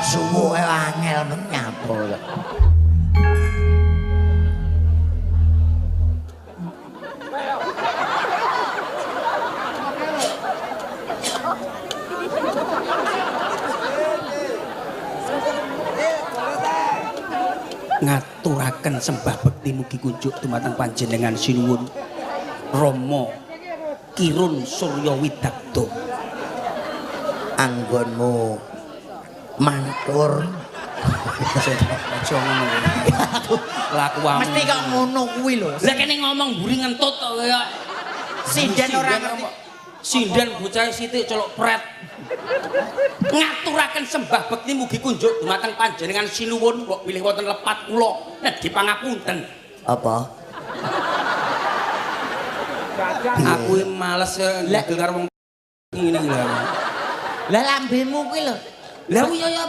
suwuke angel menyapa. Ngaturaken sembah bekti mugi kunjuk dumateng panjenengan sinuwun Rama Kirun Surya Widakta. Anggonmu mangkur. Aja ngono. Lakuanmu. Mesti kok ngono kuwi lho. Lah kene ngomong mburi ngentut kok kaya Sinden ora ngerti. Sinden bocah sithik colok pret. Ngaturaken sembah bekti mugi kunjuk dumateng panjenengan sinuwun kok pilih wonten lepat kula nedhi pangapunten. Apa? Aku males ndagel karo wong ngene lho. Lah lambemu kuwi lho. Lah iya ya